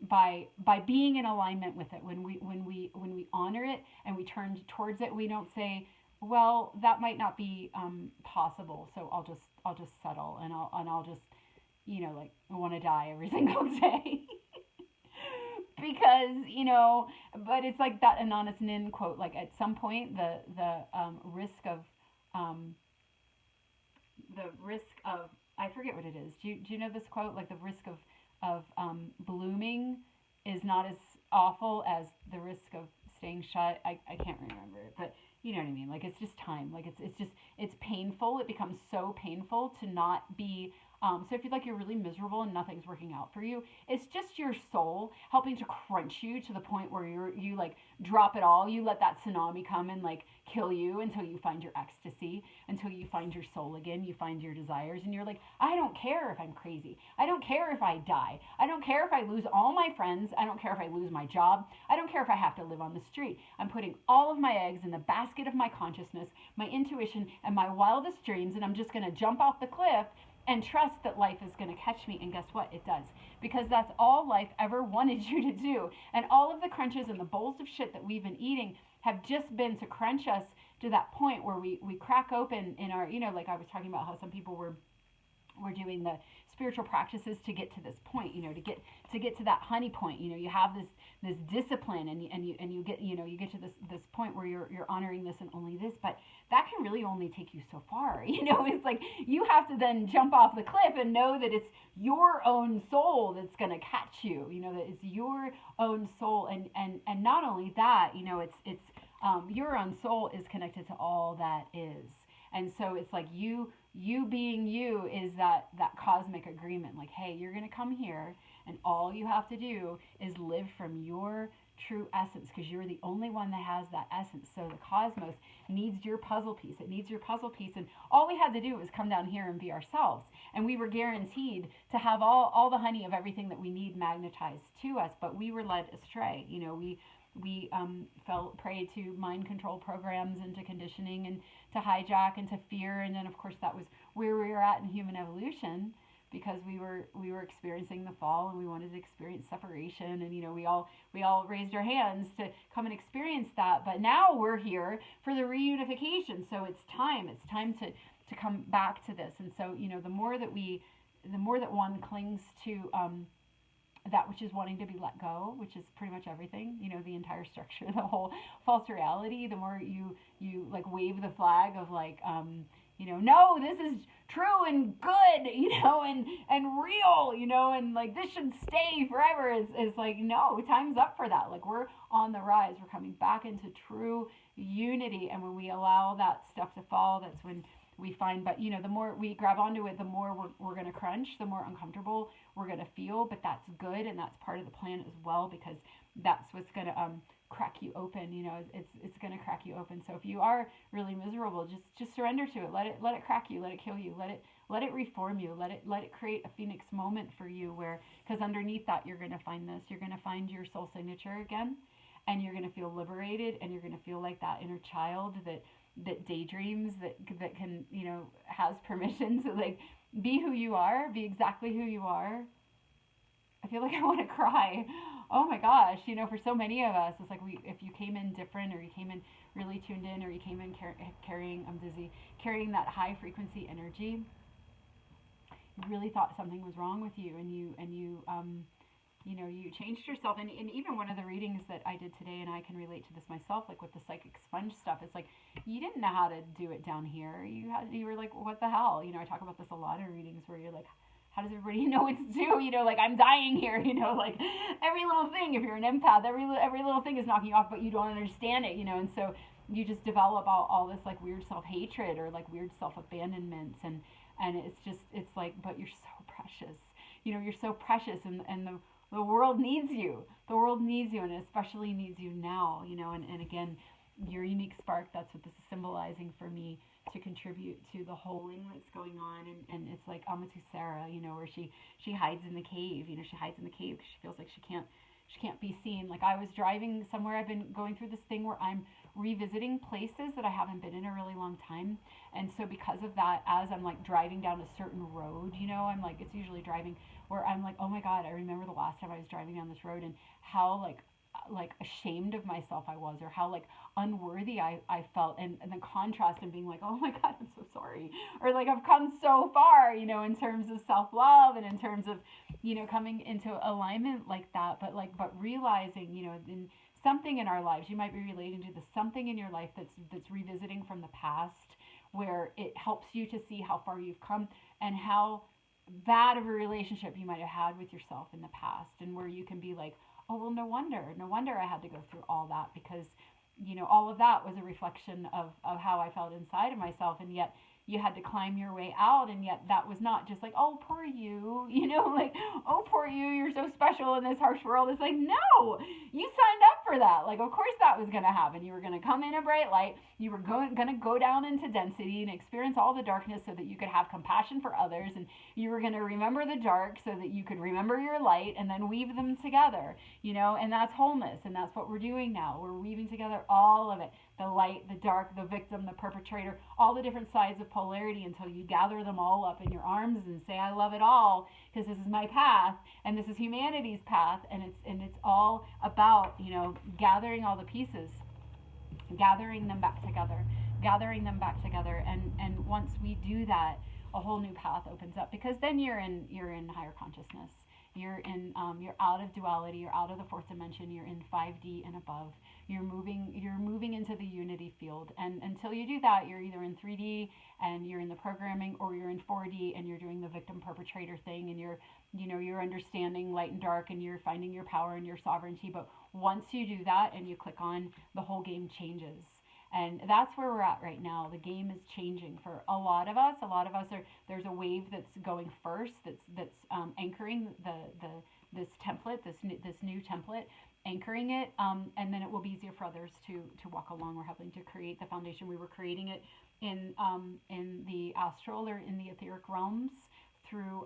By being in alignment with it, when we honor it and we turn towards it, we don't say, well, that might not be possible, so I'll just settle, and I'll just like I want to die every single day. Because but it's like that Anonymous Nin quote, like at some point risk of um, the risk of, I forget what it is. Do you know this quote? Like the risk of blooming is not as awful as the risk of staying shut. I can't remember it, but you know what I mean. Like it's just time. Like it's painful. It becomes so painful to not be. So if you like you're really miserable and nothing's working out for you, it's just your soul helping to crunch you to the point where you like drop it all. You let that tsunami come and like kill you until you find your ecstasy, until you find your soul again, you find your desires, and you're like, I don't care if I'm crazy. I don't care if I die. I don't care if I lose all my friends. I don't care if I lose my job. I don't care if I have to live on the street. I'm putting all of my eggs in the basket of my consciousness, my intuition, and my wildest dreams, and I'm just going to jump off the cliff and trust that life is going to catch me. And guess what? It does. Because that's all life ever wanted you to do. And all of the crunches and the bowls of shit that we've been eating have just been to crunch us to that point where we crack open in our, like I was talking about how some people were doing the spiritual practices to get to this point, to get to that honey point. You have this discipline, and you get you get to this point where you're honoring this and only this, but that can really only take you so far. It's like you have to then jump off the cliff and know that it's your own soul that's going to catch you. That it's your own soul, and not only that, it's your own soul is connected to all that is. And so it's like you being you is that cosmic agreement. Like, hey, you're going to come here, and all you have to do is live from your true essence, because you're the only one that has that essence. So the cosmos needs your puzzle piece. It needs your puzzle piece. And all we had to do was come down here and be ourselves. And we were guaranteed to have all the honey of everything that we need magnetized to us. But we were led astray. we fell prey to mind control programs and to conditioning and to hijack and to fear. And then of course that was where we were at in human evolution, because we were experiencing the fall and we wanted to experience separation. And we all raised our hands to come and experience that. But now we're here for the reunification. So it's time to come back to this. And so the more that one clings to that which is wanting to be let go, which is pretty much everything, the entire structure, the whole false reality, the more you like wave the flag of like, no, this is true and good, and real, and like this should stay forever, is like, no, time's up for that. Like, we're on the rise, we're coming back into true unity. And when we allow that stuff to fall, that's when we find. But the more we grab onto it, the more we're going to crunch, the more uncomfortable we're going to feel. But that's good, and that's part of the plan as well, because that's what's going to crack you open. It's going to crack you open. So if you are really miserable, just surrender to it. Let it crack you, let it kill you, let it reform you, let it create a phoenix moment for you, where, because underneath that you're going to find this, you're going to find your soul signature again, and you're going to feel liberated, and you're going to feel like that inner child that daydreams, that can, has permission to like be who you are, be exactly who you are. I feel like I want to cry. Oh my gosh, for so many of us, it's like, if you came in different, or you came in really tuned in, or you came in carrying, I'm dizzy, carrying that high frequency energy, you really thought something was wrong with you, and you changed yourself. And even one of the readings that I did today, and I can relate to this myself, like with the psychic sponge stuff, it's like, you didn't know how to do it down here. You were like, what the hell? I talk about this a lot in readings, where you're like, how does everybody know what to do? Like, I'm dying here, like every little thing, if you're an empath, every little thing is knocking you off, but you don't understand it, and so you just develop all this like weird self-hatred, or like weird self-abandonments, and it's like, but you're so precious, you're so precious, and the world needs you. The world needs you, and it especially needs you now, and again, your unique spark, that's what this is symbolizing for me, to contribute to the holding that's going on. And it's like Amatusera, where she hides in the cave, she hides in the cave because she feels like she can't be seen. Like, I was driving somewhere, I've been going through this thing where I'm revisiting places that I haven't been in a really long time. And so because of that, as I'm like driving down a certain road, I'm like, it's usually driving where I'm like, oh my God, I remember the last time I was driving down this road, and how like ashamed of myself I was, or how like unworthy I felt, and the contrast, and being like, oh my God, I'm so sorry, or like, I've come so far, in terms of self-love, and in terms of coming into alignment like that. But realizing, in something in our lives, you might be relating to this, something in your life that's revisiting from the past, where it helps you to see how far you've come, and how bad of a relationship you might have had with yourself in the past, and where you can be like, oh, well, no wonder I had to go through all that, because all of that was a reflection of how I felt inside of myself. And yet you had to climb your way out, and yet that was not just like, oh, poor you, like, oh, poor you, you're so special in this harsh world. It's like, no, you signed up for that. Like, of course that was going to happen. You were going to come in a bright light, you were going to go down into density and experience all the darkness, so that you could have compassion for others, and you were going to remember the dark so that you could remember your light, and then weave them together, and that's wholeness. And that's what we're doing now. We're weaving together all of it, the light, the dark, the victim, the perpetrator, all the different sides of polarity, until you gather them all up in your arms and say, I love it all, because this is my path, and this is humanity's path. And it's all about, gathering all the pieces, gathering them back together, and once we do that, a whole new path opens up, because then you're in higher consciousness. You're out of duality, you're out of the fourth dimension, you're in 5D and above. You're moving into the unity field. And until you do that, you're either in 3D and you're in the programming, or you're in 4D and you're doing the victim perpetrator thing, and you're understanding light and dark, and you're finding your power and your sovereignty. But once you do that and you click on, the whole game changes. And that's where we're at right now. The game is changing for a lot of us. There's a wave that's going first, that's anchoring this template, this new template, anchoring it, and then it will be easier for others to walk along. We're helping to create the foundation. We were creating it in the astral, or in the etheric realms, through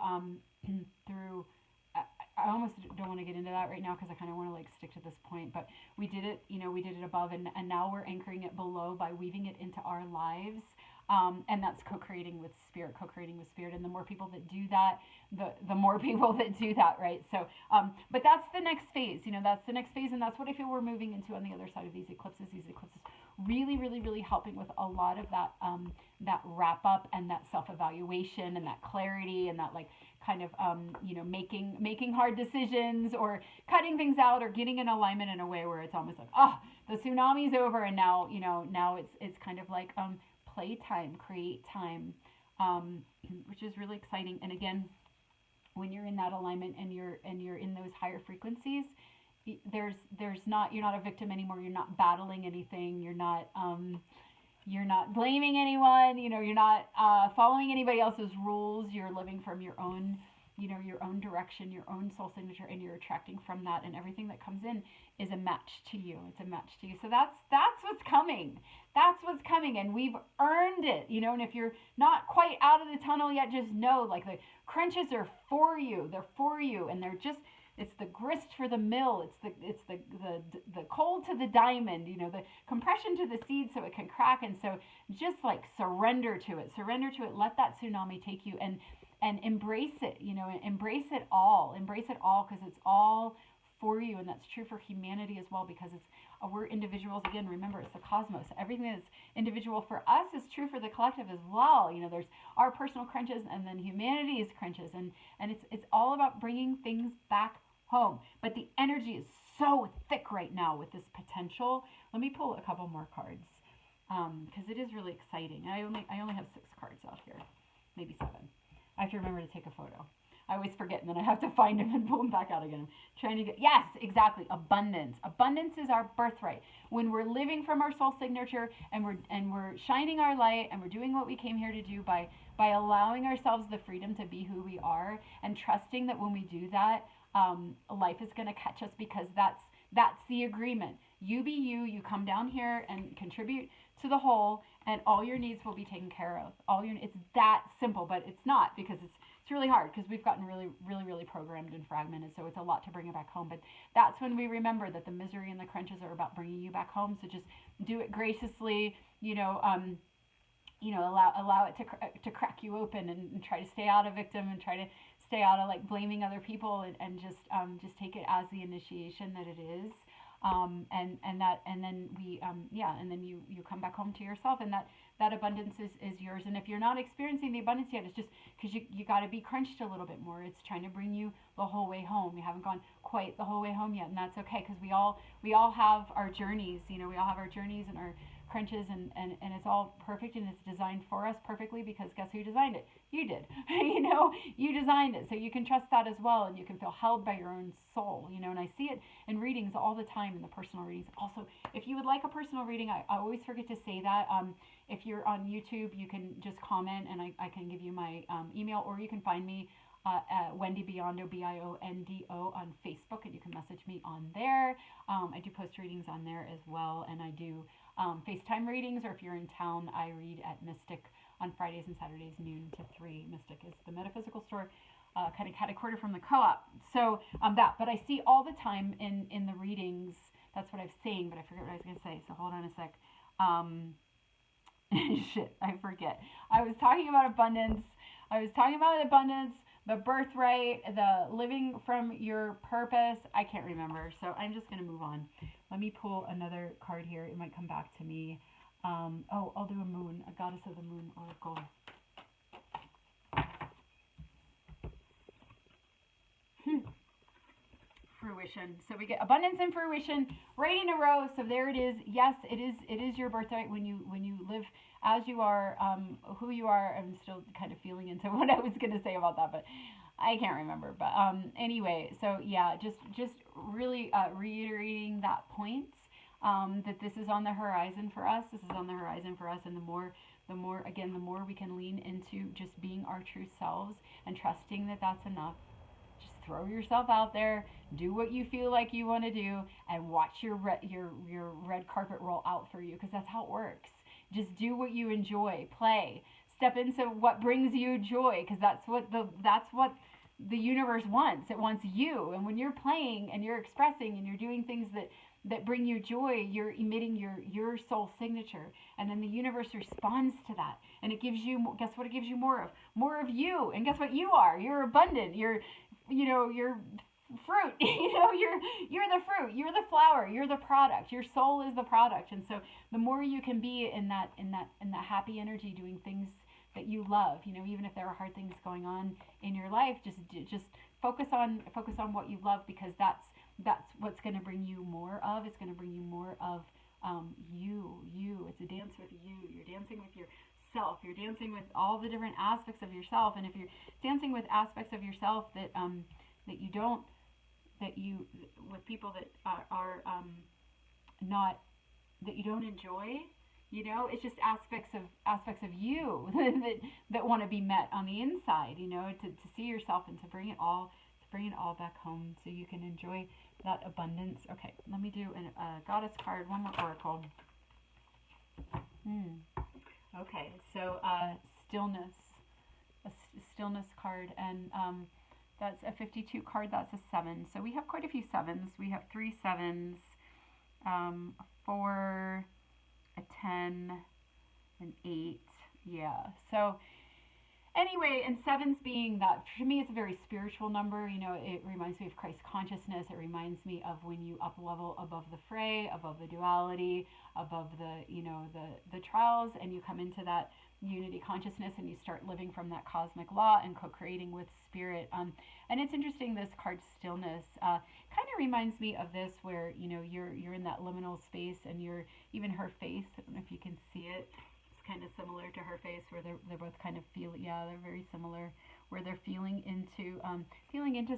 I almost don't want to get into that right now because I kind of want to like stick to this point. But we did it, we did it above, and now we're anchoring it below by weaving it into our lives. And that's co-creating with spirit, co-creating with spirit. And the more people that do that, the more people that do that, right? So, but that's the next phase. That's the next phase, and that's what I feel we're moving into on the other side of these eclipses. These eclipses really, really, really helping with a lot of that that wrap up and that self-evaluation and that clarity and that like kind of making hard decisions or cutting things out or getting in alignment in a way where it's almost like, oh, the tsunami's over, and now now it's kind of like playtime, create time, which is really exciting. And again, when you're in that alignment and you're in those higher frequencies, there's not, you're not a victim anymore. You're not battling anything. You're not blaming anyone. You're not following anybody else's rules. You're living from your own, your own direction, your own soul signature, and you're attracting from that. And everything that comes in is a match to you. It's a match to you. So that's what's coming. That's what's coming, and we've earned it. And if you're not quite out of the tunnel yet, just know like the crunches are for you. They're for you, and they're just. It's the grist for the mill. It's the coal to the diamond. The compression to the seed so it can crack. And so just like surrender to it. Surrender to it. Let that tsunami take you and embrace it. Embrace it all. Embrace it all because it's all for you, and that's true for humanity as well because we're individuals. Again, remember, it's the cosmos. Everything that's individual for us is true for the collective as well. There's our personal crunches, and then humanity's crunches, and it's all about bringing things back home. But the energy is so thick right now with this potential. Let me pull a couple more cards because it is really exciting. I only have 6 cards out here, maybe 7. I have to remember to take a photo. I always forget, and then I have to find them and pull them back out again. I'm trying to get, yes, exactly, abundance. Abundance is our birthright. When we're living from our soul signature and we're shining our light and we're doing what we came here to do by allowing ourselves the freedom to be who we are and trusting that when we do that, life is going to catch us because that's the agreement. You be you. You come down here and contribute to the whole, and all your needs will be taken care of. It's that simple, but it's not because it's really hard because we've gotten really, really, really programmed and fragmented. So it's a lot to bring it back home. But that's when we remember that the misery and the crunches are about bringing you back home. So just do it graciously. Allow it to crack you open and try to stay out of victim and try to stay out of like blaming other people and just take it as the initiation that it is. And then you come back home to yourself, and that abundance is yours. And if you're not experiencing the abundance yet, it's just because you got to be crunched a little bit more. It's trying to bring you the whole way home. You haven't gone quite the whole way home yet, and that's okay because we all have our journeys. We all have our journeys and our crunches, and it's all perfect, and it's designed for us perfectly because guess who designed it? You did. You designed it, so you can trust that as well, and you can feel held by your own soul. And I see it in readings all the time, in the personal readings. Also, if you would like a personal reading, I always forget to say that. If you're on YouTube, you can just comment, and I can give you my email, or you can find me at Wendy Biondo, Biondo on Facebook, and you can message me on there. I do post readings on there as well, and I do FaceTime readings, or if you're in town, I read at Mystic on Fridays and Saturdays, noon to 3. Mystic is the metaphysical store, kind of cat a quarter from the co-op. So but I see all the time in the readings, that's what I'm saying, but I forget what I was going to say, so hold on a sec. Shit, I forget. I was talking about abundance, the birthright, the living from your purpose. I can't remember, so I'm just going to move on. Let me pull another card here. It might come back to me. I'll do a moon, a goddess of the moon oracle. Fruition. So we get abundance and fruition right in a row. So there it is. Yes, it is your birthright when you live as you are, who you are. I'm still kind of feeling into what I was going to say about that, but I can't remember. But anyway, so yeah, just really reiterating that point, that this is on the horizon for us. This is on the horizon for us, and the more we can lean into just being our true selves and trusting that that's enough. Just throw yourself out there, do what you feel like you want to do, and watch your red carpet roll out for you, because that's how it works. Just do what you enjoy, play, step into what brings you joy, because that's what the universe wants. It wants you. And when you're playing and you're expressing and you're doing things that bring you joy, you're emitting your soul signature, and then the universe responds to that, and it gives you, guess what, it gives you more of you. And guess what you are? You're abundant. You're fruit. You're the fruit, you're the flower, you're the product, your soul is the product. And so the more you can be in that happy energy, doing things that you love, even if there are hard things going on in your life, just focus on what you love, because that's what's going to bring you more of. It's going to bring you more of you. It's a dance with you. You're dancing with yourself. You're dancing with all the different aspects of yourself. And if you're dancing with aspects of yourself that you don't, with people that are not, that you don't enjoy, it's just aspects of you that want to be met on the inside, to see yourself and to bring it all back home so you can enjoy that abundance. Okay, let me do a goddess card, one more oracle. Okay, so stillness, a stillness card, and that's a 52 card. That's a 7. So we have quite a few 7s. We have 3 7s, 4, a 10, an 8. Yeah. So anyway, and 7s being that, for me, it's a very spiritual number. It reminds me of Christ consciousness. It reminds me of when you up level above the fray, above the duality, above the trials, and you come into that unity consciousness, and you start living from that cosmic law and co-creating with spirit. And it's interesting, this card stillness kind of reminds me of this, where you're in that liminal space, and you're, even her face, I don't know if you can see it, it's kind of similar to her face, where they're both kind of they're very similar, where they're feeling into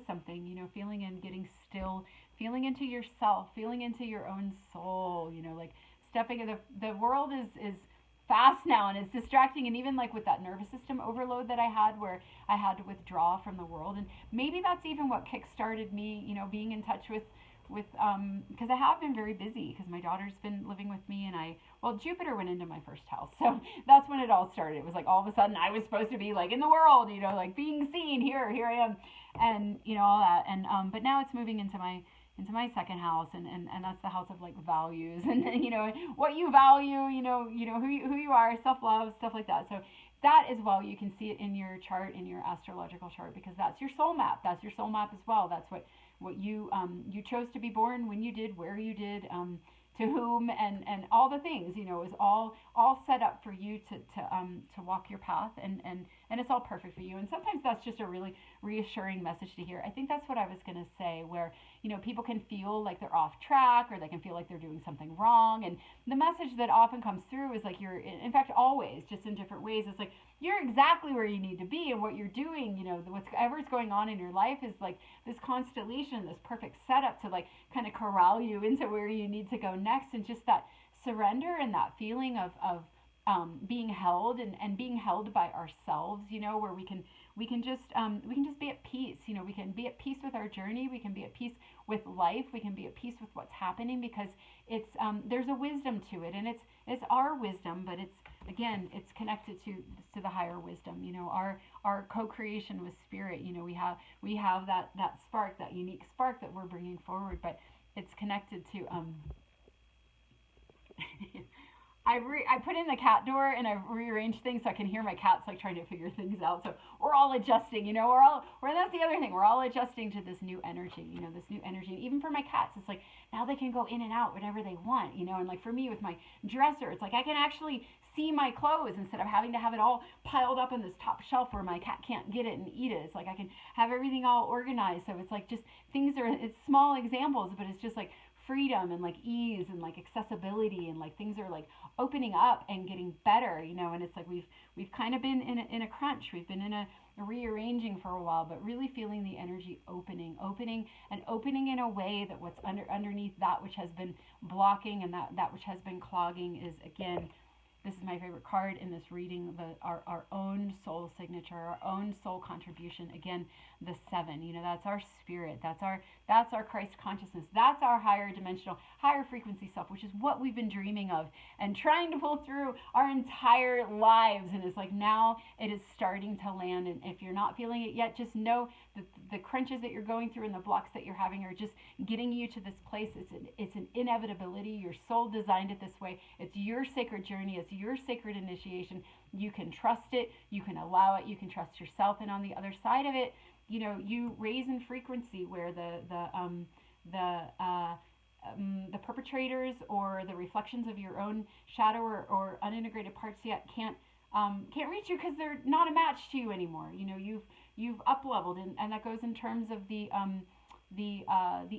something, feeling and getting still, feeling into yourself, feeling into your own soul, like stepping in the world is fast now, and it's distracting. And even like with that nervous system overload that I had, where I had to withdraw from the world, and maybe that's even what kickstarted me, being in touch with because I have been very busy, because my daughter's been living with me, and Jupiter went into my first house, so that's when it all started. It was like all of a sudden I was supposed to be like in the world, like being seen, here I am, and all that, and but now it's moving into my second house, and that's the house of like values, and what you value, who you are, self-love, stuff like that. So that as well, you can see it in your chart, in your astrological chart, because that's your soul map. That's your soul map as well. That's what you you chose to be born, when you did, where you did, to whom, and all the things, is all set up for you to walk your path, and it's all perfect for you. And sometimes that's just a really reassuring message to hear. I think that's what I was going to say, where people can feel like they're off track, or they can feel like they're doing something wrong, and the message that often comes through is like, you're, in fact, always, just in different ways, it's like you're exactly where you need to be, and what you're doing, whatever's going on in your life is like this constellation, this perfect setup to like kind of corral you into where you need to go next. And just that surrender, and that feeling of being held, and being held by ourselves, where we can just be at peace. We can be at peace with our journey. We can be at peace with life. We can be at peace with what's happening, because it's there's a wisdom to it, and it's our wisdom, but it's connected to the higher wisdom. Our co-creation with spirit. We have that spark, that unique spark that we're bringing forward, but it's connected to I put in the cat door, and I've rearranged things so I can hear my cats like trying to figure things out. So we're all adjusting, that's the other thing. We're all adjusting to this new energy, this new energy. And even for my cats, it's like now they can go in and out whenever they want, and like for me with my dresser, it's like I can actually see my clothes instead of having to have it all piled up on this top shelf where my cat can't get it and eat it. It's like I can have everything all organized. So it's like just it's small examples, but it's just like freedom, and like ease, and like accessibility, and like things are like opening up and getting better, and it's like we've kind of been in a crunch. We've been in a rearranging for a while, but really feeling the energy opening in a way that what's underneath that which has been blocking, and that which has been clogging, is again This is my favorite card in this reading, our own soul signature, our own soul contribution. Again, the 7, that's our spirit. That's our Christ consciousness. That's our higher dimensional, higher frequency self, which is what we've been dreaming of and trying to pull through our entire lives. And it's like now it is starting to land. And if you're not feeling it yet, just know that the crunches that you're going through and the blocks that you're having are just getting you to this place. It's an inevitability. Your soul designed it this way. It's your sacred journey. It's your sacred initiation. You can trust it. You can allow it. You can trust yourself. And on the other side of it, you raise in frequency where the perpetrators or the reflections of your own shadow or unintegrated parts yet can't reach you because they're not a match to you anymore. You've up leveled, and that goes in terms of the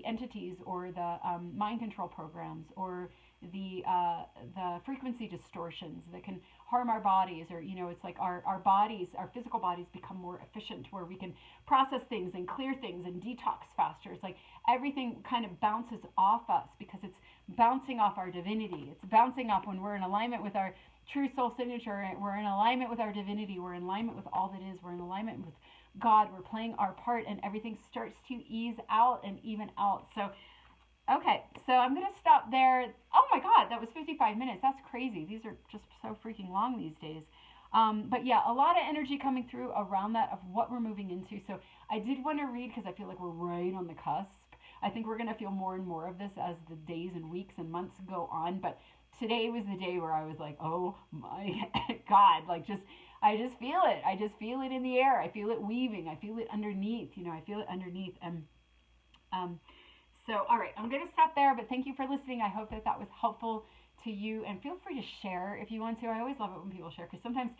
entities or the mind control programs or the frequency distortions that can harm our bodies, or it's like our bodies, our physical bodies become more efficient where we can process things and clear things and detox faster. It's like everything kind of bounces off us because it's bouncing off our divinity. It's bouncing off when we're in alignment with our true soul signature. We're in alignment with our divinity. We're in alignment with all that is. We're in alignment with God. We're playing our part, and everything starts to ease out and even out. So okay, so I'm going to stop there. Oh my God, that was 55 minutes. That's crazy. These are just so freaking long these days. But yeah, a lot of energy coming through around that of what we're moving into. So I did want to read because I feel like we're right on the cusp. I think we're going to feel more and more of this as the days and weeks and months go on. But today was the day where I was like, oh my God, I just feel it. I just feel it in the air. I feel it weaving. I feel it underneath. I feel it underneath. And so, all right, I'm going to stop there, but thank you for listening. I hope that was helpful to you, and feel free to share if you want to. I always love it when people share, because sometimes,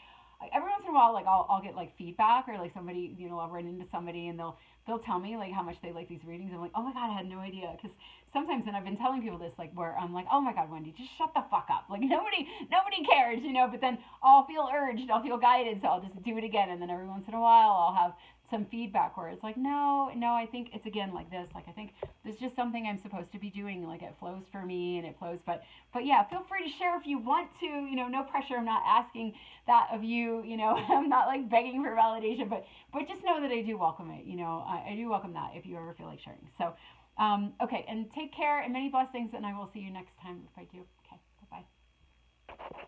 every once in a while, I'll get feedback, or somebody, I'll run into somebody and they'll tell me how much they like these readings. I'm like, oh my God, I had no idea. Because sometimes, and I've been telling people this, where I'm like, oh my God, Wendy, just shut the fuck up. Nobody cares, but then I'll feel urged, I'll feel guided, so I'll just do it again. And then every once in a while, I'll have some feedback where it's like, no, I think it's again like this. I think this is just something I'm supposed to be doing. It flows for me and it flows. But yeah, feel free to share if you want to. No pressure. I'm not asking that of you. I'm not begging for validation. But just know that I do welcome it. I do welcome that if you ever feel like sharing. So, okay, and take care and many blessings. And I will see you next time if I do. Okay, bye bye.